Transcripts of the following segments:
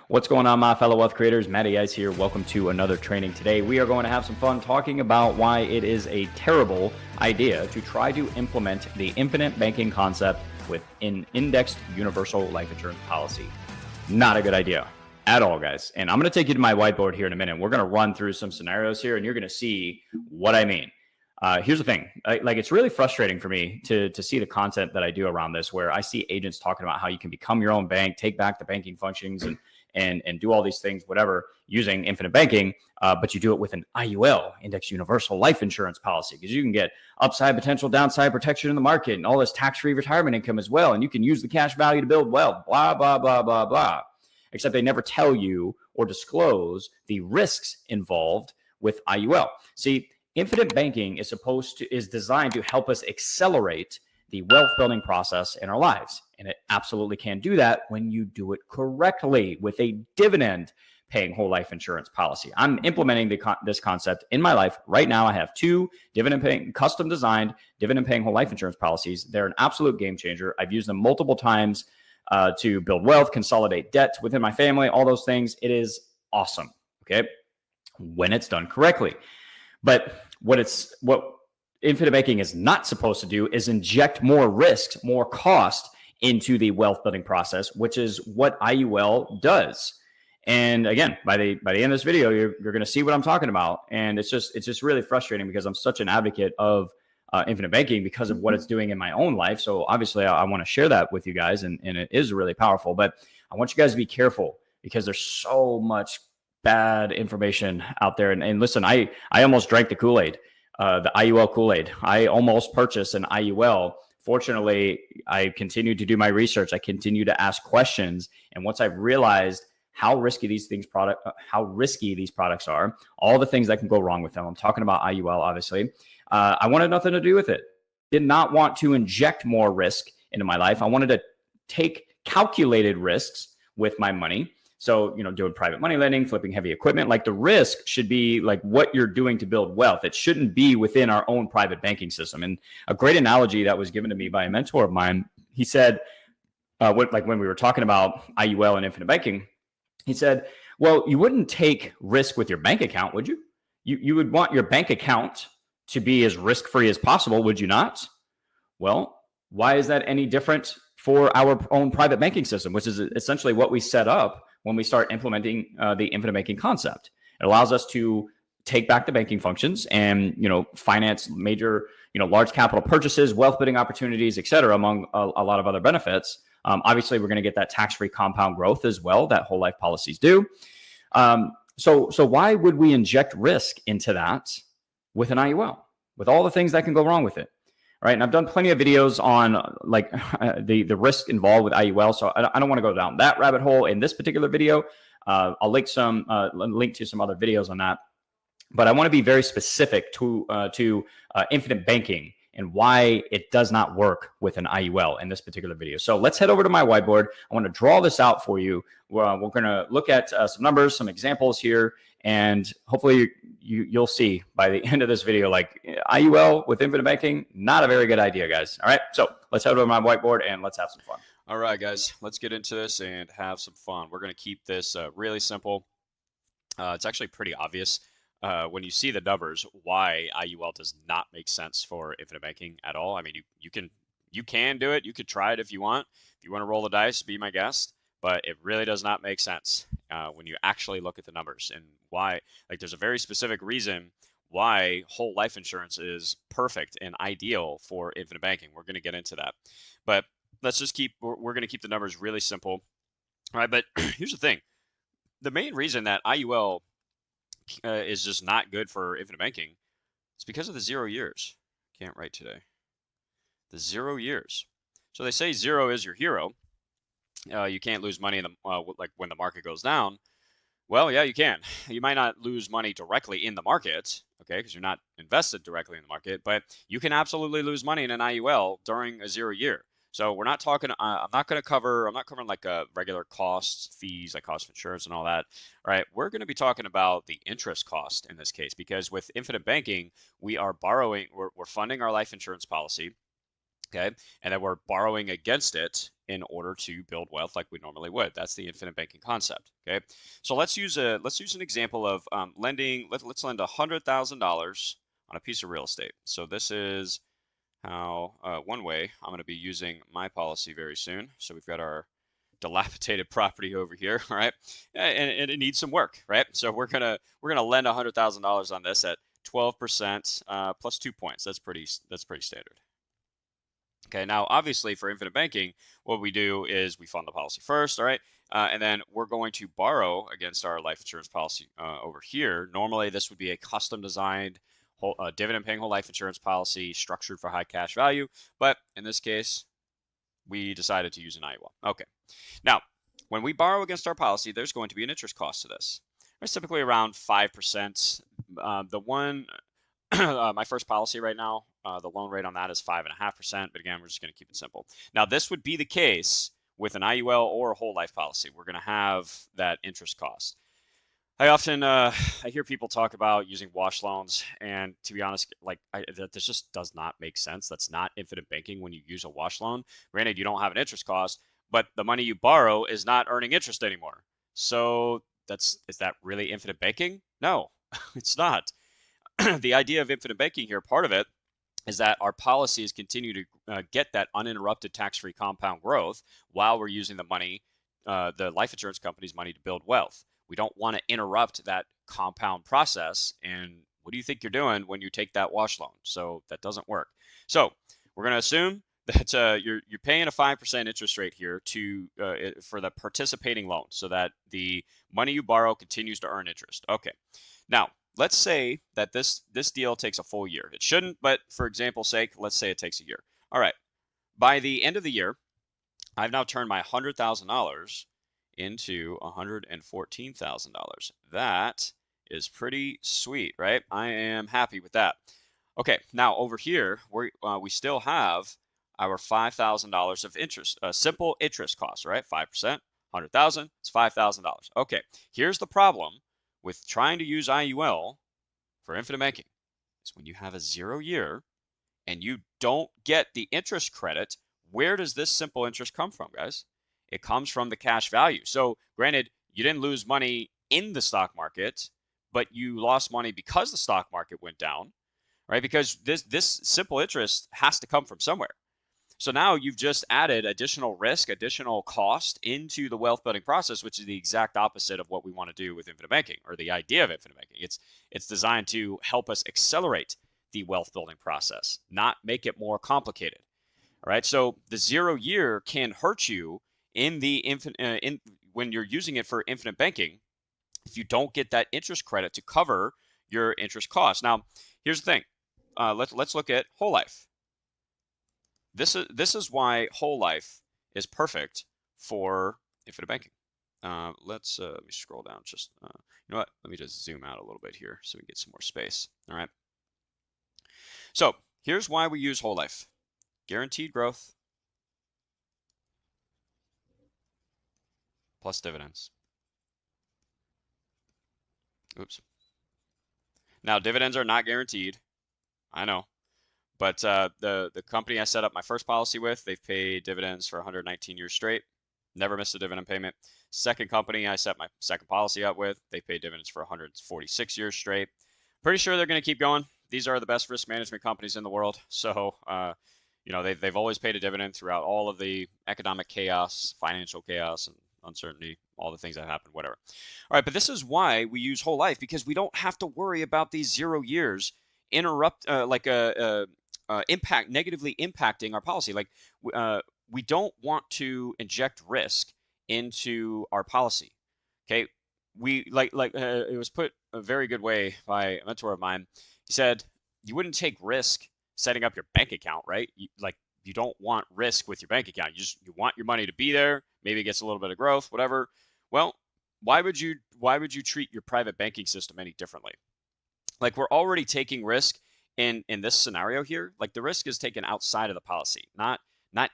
What's going on, my fellow wealth creators? Matty Ice here. Welcome to another training. Today, we are going to have some fun talking about why it is a terrible idea to try to implement the infinite banking concept with an indexed universal life insurance policy. Not a good idea at all, guys. And I'm going to take you to my whiteboard here in a minute. We're going to run through some scenarios here, and you're going to see what I mean. Here's the thing, it's really frustrating for me to see the content that I do around this, where I see agents talking about how you can become your own bank, take back the banking functions, and do all these things, whatever, using infinite banking, but you do it with an IUL, index universal life insurance policy, because you can get upside potential, downside protection in the market, and all this tax-free retirement income as well, and you can use the cash value to build wealth, blah, blah, blah, blah, blah. Except they never tell you or disclose the risks involved with IUL. See, infinite banking is designed to help us accelerate the wealth building process in our lives. And it absolutely can do that when you do it correctly with a dividend paying whole life insurance policy. I'm implementing this concept in my life right now. I have two dividend paying, custom designed dividend paying whole life insurance policies. They're an absolute game changer. I've used them multiple times to build wealth, consolidate debt within my family, all those things. It is awesome. Okay. When it's done correctly. But what infinite banking is not supposed to do is inject more risks, more cost into the wealth building process, which is what IUL does. And again, by the end of this video, you're going to see what I'm talking about. And it's just really frustrating because I'm such an advocate of infinite banking because of what it's doing in my own life. So obviously I want to share that with you guys, and it is really powerful. But I want you guys to be careful because there's so much bad information out there. And listen, I almost drank the Kool-Aid, the IUL Kool-Aid. I almost purchased an IUL. Fortunately, I continued to do my research. I continued to ask questions. And once I've realized how risky these products are, all the things that can go wrong with them. I'm talking about IUL, obviously. I wanted nothing to do with it. Did not want to inject more risk into my life. I wanted to take calculated risks with my money. So, doing private money lending, flipping heavy equipment, like the risk should be like what you're doing to build wealth. It shouldn't be within our own private banking system. And a great analogy that was given to me by a mentor of mine, he said, when we were talking about IUL and infinite banking, he said, well, you wouldn't take risk with your bank account, would you? You would want your bank account to be as risk-free as possible, would you not? Well, why is that any different for our own private banking system, which is essentially what we set up when we start implementing the infinite banking concept? It allows us to take back the banking functions and, finance major, large capital purchases, wealth building opportunities, et cetera, among a lot of other benefits. Obviously, we're going to get that tax-free compound growth as well that whole life policies do. So why would we inject risk into that with an IUL, with all the things that can go wrong with it? Right. And I've done plenty of videos on the risk involved with IUL. So I don't want to go down that rabbit hole in this particular video. I'll link to some other videos on that. But I want to be very specific to infinite banking and why it does not work with an IUL in this particular video. So let's head over to my whiteboard. I want to draw this out for you. We're going to look at some numbers, some examples here, and hopefully you'll see by the end of this video, like IUL with infinite banking, not a very good idea, guys. All right, so let's head over to my whiteboard and let's have some fun. All right, guys, let's get into this and have some fun. We're going to keep this really simple. It's actually pretty obvious when you see the numbers why IUL does not make sense for infinite banking at all. I mean, you can do it. You could try it if you want. If you want to roll the dice, be my guest. But it really does not make sense when you actually look at the numbers and why. Like, there's a very specific reason why whole life insurance is perfect and ideal for infinite banking. We're going to get into that. But let's just we're going to keep the numbers really simple. All right, but here's the thing. The main reason that IUL is just not good for infinite banking is because of the 0 years. Can't write today. The 0 years. So they say 0 is your hero. You can't lose money in like when the market goes down. Well, yeah, you can. You might not lose money directly in the market, okay, because you're not invested directly in the market, but you can absolutely lose money in an IUL during a 0 year. So we're not talking, I'm not covering like regular costs, fees, like cost of insurance and all that. All right, we're going to be talking about the interest cost in this case, because with infinite banking, we are borrowing, we're funding our life insurance policy. Okay, and then we're borrowing against it in order to build wealth like we normally would. That's the infinite banking concept. Okay, so let's use an example of lending. Let's lend $100,000 on a piece of real estate. So this is how one way I'm going to be using my policy very soon. So we've got our dilapidated property over here, all right, and it needs some work, right? So we're gonna lend $100,000 on this at 12% plus 2 points. That's pretty standard. Okay, now obviously for infinite banking, what we do is we fund the policy first, all right, and then we're going to borrow against our life insurance policy over here. Normally, this would be a custom designed dividend paying whole life insurance policy structured for high cash value, but in this case, we decided to use an IUL. Okay, now when we borrow against our policy, there's going to be an interest cost to this. It's typically around 5%. The one my first policy right now, the loan rate on that is 5.5%. But again, we're just going to keep it simple. Now, this would be the case with an IUL or a whole life policy. We're going to have that interest cost. I often I hear people talk about using wash loans, and to be honest, this just does not make sense. That's not infinite banking when you use a wash loan. Granted, you don't have an interest cost, but the money you borrow is not earning interest anymore. So is that really infinite banking? No, it's not. The idea of infinite banking here, part of it is that our policies continue to get that uninterrupted tax-free compound growth while we're using the money, the life insurance company's money to build wealth. We don't want to interrupt that compound process. And what do you think you're doing when you take that wash loan? So that doesn't work. So we're going to assume that you're paying a 5% interest rate here for the participating loan, so that the money you borrow continues to earn interest. Okay. Now, let's say that this deal takes a full year. It shouldn't, but for example's sake, let's say it takes a year. All right. By the end of the year, I've now turned my $100,000 into $114,000. That is pretty sweet, right? I am happy with that. Okay, now over here, we still have our $5,000 of interest, simple interest cost, right? 5%, 100,000, it's $5,000. Okay, here's the problem with trying to use IUL for infinite banking. Is when you have a 0 year and you don't get the interest credit, where does this simple interest come from, guys? It comes from the cash value. So granted, you didn't lose money in the stock market, but you lost money because the stock market went down, right? Because this simple interest has to come from somewhere. So now you've just added additional risk, additional cost into the wealth building process, which is the exact opposite of what we want to do with infinite banking, or the idea of infinite banking. It's designed to help us accelerate the wealth building process, not make it more complicated. All right. So the 0 year can hurt you in when you're using it for infinite banking if you don't get that interest credit to cover your interest costs. Now, here's the thing. Let's look at whole life. This is why whole life is perfect for infinite banking. Let me scroll down. You know what? Let me just zoom out a little bit here so we get some more space. All right. So here's why we use whole life. Guaranteed growth plus dividends. Oops. Now, dividends are not guaranteed. I know. But the company I set up my first policy with, they've paid dividends for 119 years straight. Never missed a dividend payment. Second company I set my second policy up with, they paid dividends for 146 years straight. Pretty sure they're going to keep going. These are the best risk management companies in the world. So, they've always paid a dividend throughout all of the economic chaos, financial chaos, and uncertainty, all the things that happen, whatever. All right, but this is why we use whole life, because we don't have to worry about these 0 years negatively impacting our policy. We don't want to inject risk into our policy. Okay, it was put a very good way by a mentor of mine. He said you wouldn't take risk setting up your bank account, right? You don't want risk with your bank account. You want your money to be there. Maybe it gets a little bit of growth, whatever. Well, why would you treat your private banking system any differently? Like, we're already taking risk in this scenario here. Like, the risk is taken outside of the policy, not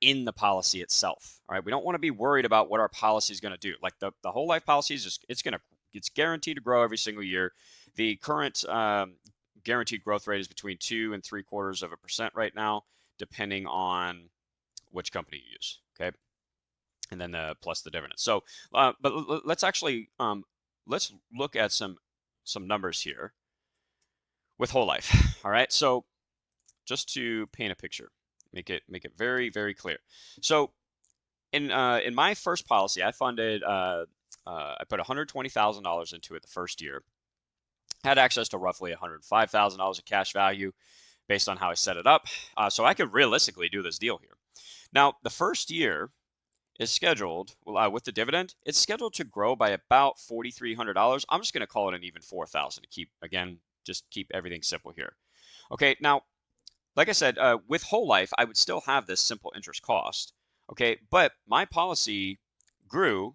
in the policy itself. All right, we don't want to be worried about what our policy is going to do. Like the whole life policy is just it's guaranteed to grow every single year. The current guaranteed growth rate is between 2 and 3/4% right now. depending on which company you use, okay? And then plus the dividends. So, but let's actually let's look at some numbers here with whole life. All right, so just to paint a picture, make it very clear. So in my first policy, I funded I put $120,000 into it the first year. Had access to roughly $105,000 of cash value based on how I set it up. So I could realistically do this deal here. Now, the first year is scheduled, with the dividend, it's scheduled to grow by about $4,300. I'm just going to call it an even 4,000 to keep, again, just keep everything simple here. Okay, now, like I said, with whole life, I would still have this simple interest cost. Okay, but my policy grew,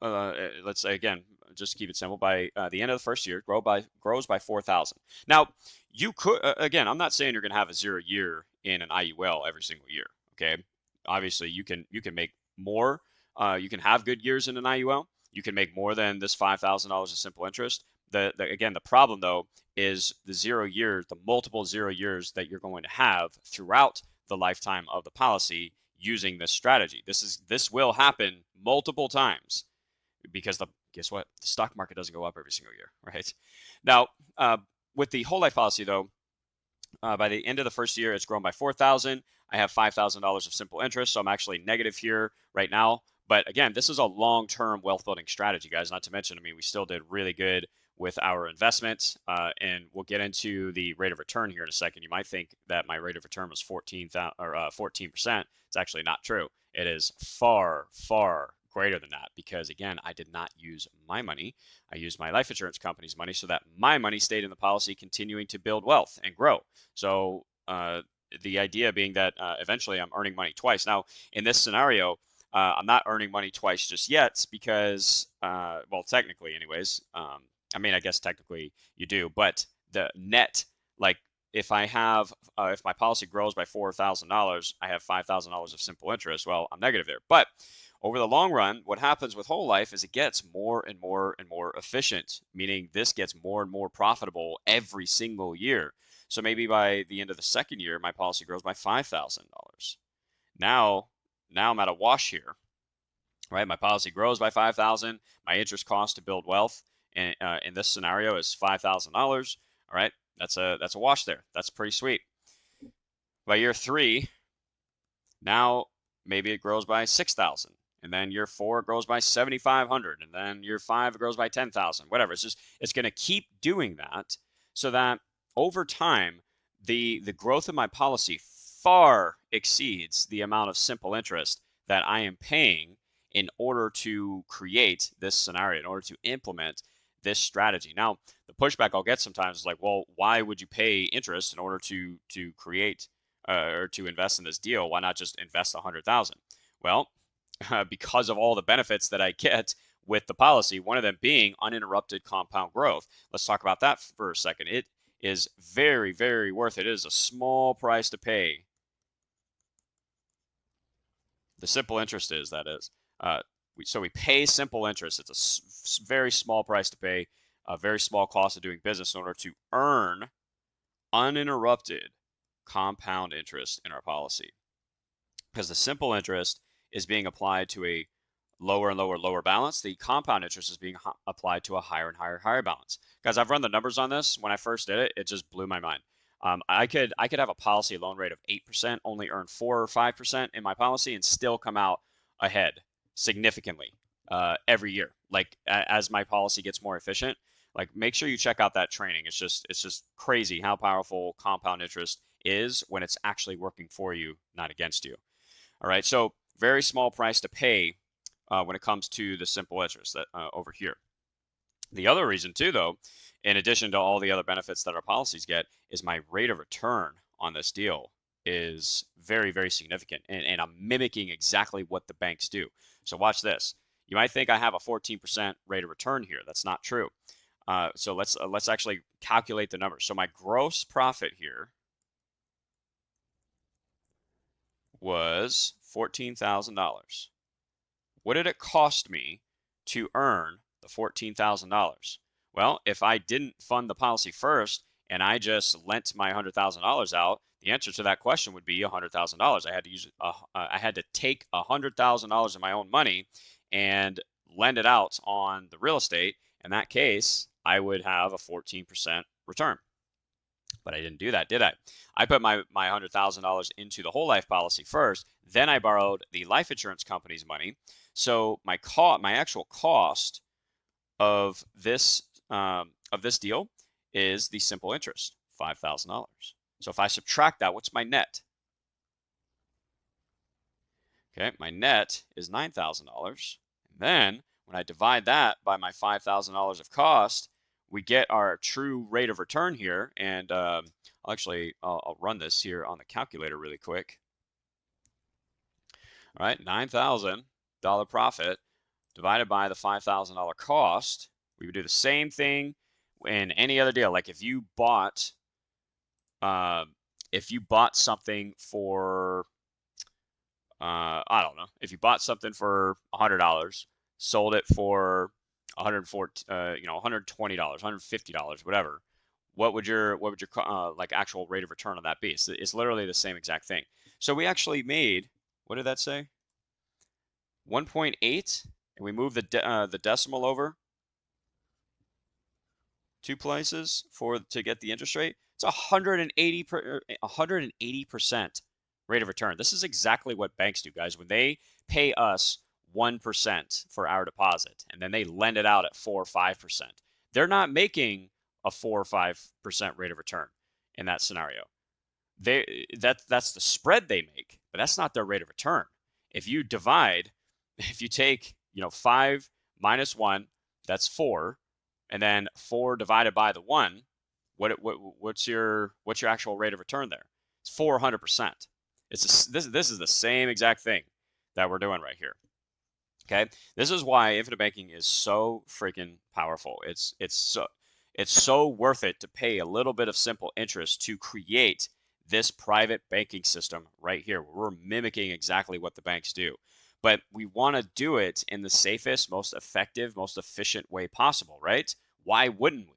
let's say again, just to keep it simple, by the end of the first year, grows by 4,000. Now, you could, again, I'm not saying you're going to have a 0 year in an IUL every single year. Okay, obviously you can make more. You can have good years in an IUL. You can make more than this $5,000 of simple interest. Again, the problem though is the 0 years, the multiple 0 years that you're going to have throughout the lifetime of the policy using this strategy. This will happen multiple times because guess what? The stock market doesn't go up every single year, right? Now, with the whole life policy though, by the end of the first year, it's grown by 4,000. I have $5,000 of simple interest, so I'm actually negative here right now. But again, this is a long-term wealth building strategy, guys. Not to mention, I mean, we still did really good with our investments, and we'll get into the rate of return here in a second. You might think that my rate of return was 14%. It's actually not true. It is far greater than that because, again, I did not use my money. I used my life insurance company's money so that my money stayed in the policy, continuing to build wealth and grow. So the idea being that eventually I'm earning money twice. Now, in this scenario, I'm not earning money twice just yet because, well, technically anyways, I mean, I guess technically you do, but the net, like if I have, if my policy grows by $4,000, I have $5,000 of simple interest. Well, I'm negative there. But over the long run, what happens with whole life is it gets more and more efficient, meaning this gets more and more profitable every single year. So maybe by the end of the second year, my policy grows by $5,000. Now I'm at a wash here, right? My policy grows by 5,000. My interest cost to build wealth in this scenario is $5,000. All right, that's a wash there. That's pretty sweet. By year 3, now maybe it grows by 6,000. And then year 4 grows by 7,500, and then year 5 it grows by 10,000. Whatever. It's going to keep doing that, so that over time the growth of my policy far exceeds the amount of simple interest that I am paying in order to create this scenario, in order to implement this strategy. Now, the pushback I'll get sometimes is like, well, why would you pay interest in order to create or to invest in this deal? Why not just invest 100,000? Well, because of all the benefits that I get with the policy, one of them being uninterrupted compound growth. Let's talk about that for a second. It is very worth it. It is a small price to pay. The simple interest is, that is. So we pay simple interest. It's a very small price to pay, a very small cost of doing business in order to earn uninterrupted compound interest in our policy. Because the simple interest is being applied to a lower and lower balance. The compound interest is being applied to a higher and higher balance. Guys, I've run the numbers on this. When I first did it, it just blew my mind. I could have a policy loan rate of 8%, only earn 4 or 5% in my policy, and still come out ahead significantly every year. Like as my policy gets more efficient, like make sure you check out that training. It's just crazy how powerful compound interest is when it's actually working for you, not against you. All right, so very small price to pay when it comes to the simple interest that over here. The other reason too, though, in addition to all the other benefits that our policies get, is my rate of return on this deal is very significant, and I'm mimicking exactly what the banks do. So watch this. You might think I have a 14% rate of return here. That's not true. So let's actually calculate the numbers. So my gross profit here was $14,000. What did it cost me to earn the $14,000? Well, if I didn't fund the policy first, and I just lent my $100,000 out, the answer to that question would be $100,000. I had to use I had to take $100,000 of my own money and lend it out on the real estate. In that case, I would have a 14% return. But I didn't do that, did I? I put my $100,000 into the whole life policy first. Then I borrowed the life insurance company's money. So my actual cost of this deal is the simple interest, $5,000. So if I subtract that, what's my net? Okay, my net is $9,000. And then when I divide that by my $5,000 of cost, we get our true rate of return here. And I'll run this here on the calculator really quick. All right, $9,000 profit divided by the $5,000 cost. We would do the same thing in any other deal. Like if you bought something for I don't know, if you bought something for $100, sold it for $120, $150, whatever, what would your like actual rate of return on that be? It's literally the same exact thing. So we actually made, what did that say? 1.8, and we moved the decimal over 2 places to get the interest rate. It's 180% rate of return. This is exactly what banks do, guys. When they pay us 1% for our deposit and then they lend it out at 4 or 5%, they're not making a 4 or 5% rate of return in that scenario. That's the spread they make, but that's not their rate of return. If you take 5 minus 1, that's 4, and then 4 divided by the 1, what's your actual rate of return there? It's 400%. This is the same exact thing that we're doing right here. Okay, this is why infinite banking is so freaking powerful. It's so worth it to pay a little bit of simple interest to create this private banking system right here. We're mimicking exactly what the banks do, but we want to do it in the safest, most effective, most efficient way possible, right? Why wouldn't we?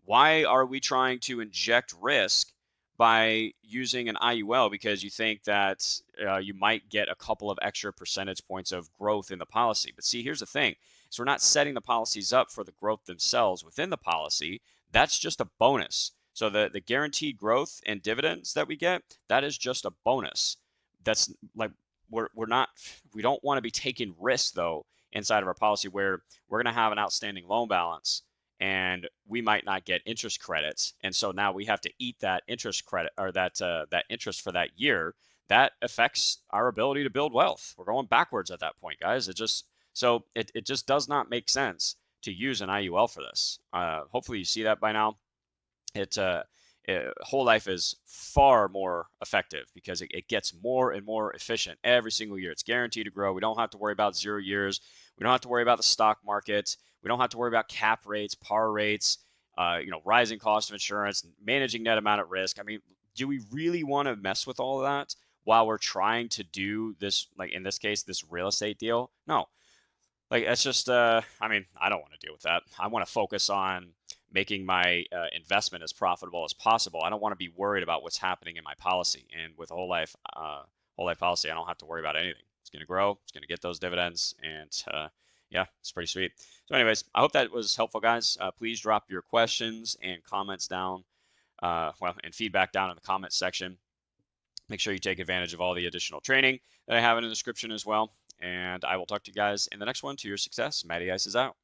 Why are we trying to inject risk by using an IUL? Because you think that you might get a couple of extra percentage points of growth in the policy. But see, here's the thing. So we're not setting the policies up for the growth themselves within the policy. That's just a bonus. So the guaranteed growth and dividends that we get, that is just a bonus. That's like we don't want to be taking risks though inside of our policy where we're going to have an outstanding loan balance and we might not get interest credits, and so now we have to eat that interest credit or that interest for that year. That affects our ability to build wealth. We're going backwards at that point, guys. It just does not make sense to use an IUL for this. Hopefully you see that by now. Whole life is far more effective because it gets more and more efficient every single year. It's guaranteed to grow. We don't have to worry about 0 years. We don't have to worry about the stock market. We don't have to worry about cap rates, par rates, rising cost of insurance, managing net amount at risk. I mean, do we really want to mess with all of that while we're trying to do this, like in this case, this real estate deal? No. Like, that's just, I don't want to deal with that. I want to focus on making my investment as profitable as possible. I don't want to be worried about what's happening in my policy. And with a whole life policy, I don't have to worry about anything. It's going to grow. It's going to get those dividends. And yeah, it's pretty sweet. So anyways, I hope that was helpful, guys. Please drop your questions and comments down, and feedback down in the comments section. Make sure you take advantage of all the additional training that I have in the description as well. And I will talk to you guys in the next one. To your success, Matty Ice is out.